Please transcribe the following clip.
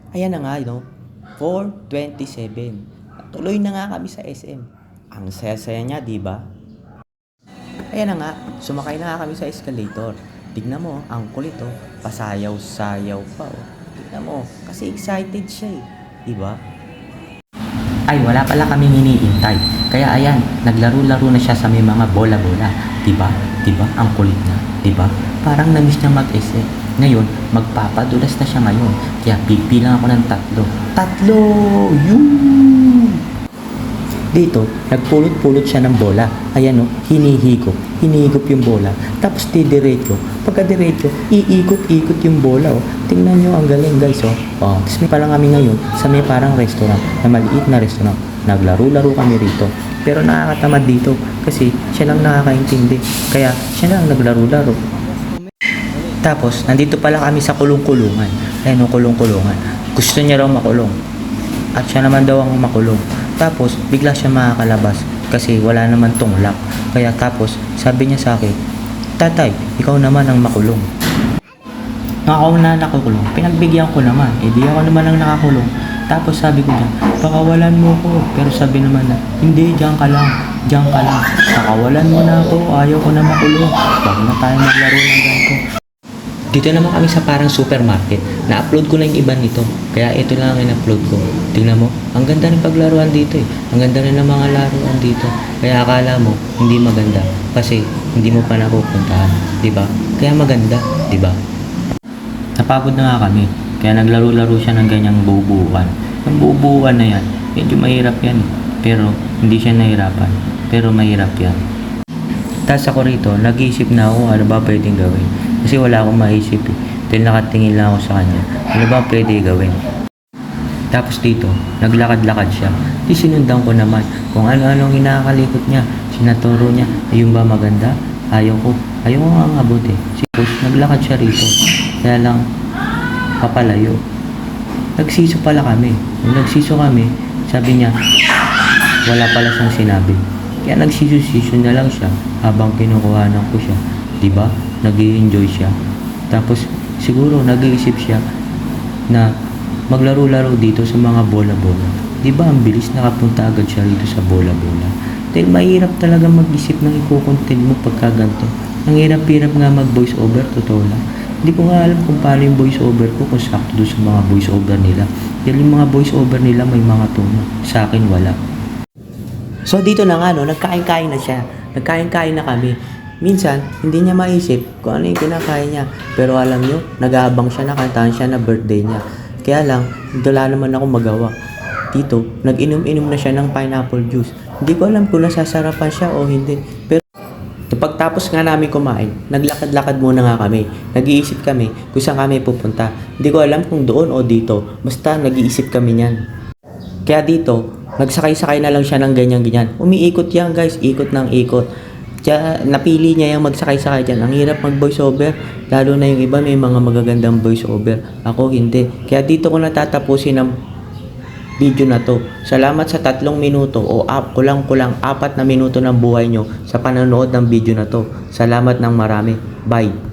Ayan na nga, no? 4:27. Tuloy na nga kami sa SM. Ang saya-saya niya, di ba? Ayan na nga, sumakay na nga kami sa escalator. Tignan mo, ang kulit, oh. Pasayaw-sayaw pa, oh. Tignan mo, kasi excited siya, eh. Di ba? Ay, wala pala kaming iniintay. Kaya ayan, naglaro-laro na siya sa may mga bola-bola. Diba? Diba? Ang kulit na. Diba? Parang na-miss niya mag-essay. Ngayon, magpapadulas na siya ngayon. Kaya bibilang ako ng 3. 3! Yun! Dito, nagpulot-pulot siya ng bola. Ayan o, hinihigop. Hinihigop yung bola. Tapos didiretso. Pagka diretso, iikot-ikot yung bola o. Tingnan nyo, ang galing guys o. Tapos may parang kami ngayon sa may parang restaurant, na maliit na restaurant. Naglaro-laro kami rito. Pero nakakatamad dito kasi siya lang nakakaintindi. Kaya siya lang naglaro-laro. Tapos, nandito pala kami sa kulong-kulungan. Ayan o, kulong-kulungan. Gusto niya raw makulong. At siya naman daw ang makulong. Tapos, bigla siya makakalabas kasi wala naman tong lock. Kaya tapos, sabi niya sa akin, "Tatay, ikaw naman ang makulong." Ako na nakakulong. Pinagbigyan ko naman. Di ako naman ang nakakulong. Tapos sabi ko dyan, "Pakawalan mo ko." Pero sabi naman na, "Hindi, diyan ka lang. Diyan ka lang. Pakawalan mo na ako. Ayaw ko na makulong. Huwag na tayo maglaro ng ganito." Dito naman kami sa parang supermarket. Na-upload ko na yung iba nito. Kaya ito lang ang in-upload ko. Tingnan mo, ang ganda ng paglaruan dito eh. Ang ganda rin ng mga laruan dito. Kaya akala mo, hindi maganda. Kasi hindi mo pa napupuntahan. Diba? Kaya maganda. Diba? Napagod na nga kami. Kaya naglaro-laro siya ng ganyang bubuuan. Yung bubuuan na yan, medyo mahirap yan. Pero hindi siya nahirapan. Pero mahirap yan. Tapos ako rito, nag-iisip na ako ano ba pwedeng gawin. Kasi wala akong maisip eh. Dahil nakatingin lang ako sa kanya. Ano ba pwede gawin? Tapos dito, naglakad-lakad siya. Di sinundan ko naman kung ano-ano ang inakalikot niya. Sinaturo niya, ayun ba maganda? Ayaw ko. Ayaw ko nga ang abot eh. Tapos naglakad siya rito. Kaya lang, papalayo. Nagsiso pala kami. Nung nagsiso kami, sabi niya, wala pala siyang sinabi. Kaya nagsiso-siso na lang siya habang kinukuhanan ko siya. Diba? Nag-i-enjoy siya. Tapos, siguro nag-iisip siya na maglaro-laro dito sa mga bola-bola. Diba? Ang bilis nakapunta agad siya rito sa bola-bola. Dahil mahirap talaga mag-isip ng iko-content mo pagka ganito. Ang hirap-hirap nga mag-voice over, totoo lang. Hindi ko nga alam kung paano yung voice over ko kung sakto doon sa mga voice over nila. Dahil yung mga voice over nila may mga tono. Sa akin wala. So dito na nga no, nagkain-kain na siya. Nagkain-kain na kami. Minsan, hindi niya maisip kung ano yung kinakain niya. Pero alam nyo, nag-aabang siya, nakantahan siya na birthday niya. Kaya lang, wala naman ako magawa. Dito, nag-inom-inom na siya ng pineapple juice. Hindi ko alam kung nasasarapan siya o hindi. Pero pagtapos nga namin kumain, naglakad-lakad muna nga kami. Nag-iisip kami kung saan kami pupunta. Hindi ko alam kung doon o dito. Basta nag-iisip kami niyan. Kaya dito, nagsakay-sakay na lang siya ng ganyan-ganyan. Umiikot yan guys, ikot ng ikot. Kaya napili niya yung magsakay-sakay dyan. Ang hirap mag-voice over. Lalo na yung iba may mga magagandang voice over. Ako hindi. Kaya dito ko natatapusin ang video na to. Salamat sa 3 minuto o kulang-kulang 4 na minuto ng buhay nyo sa panonood ng video na to. Salamat ng marami. Bye.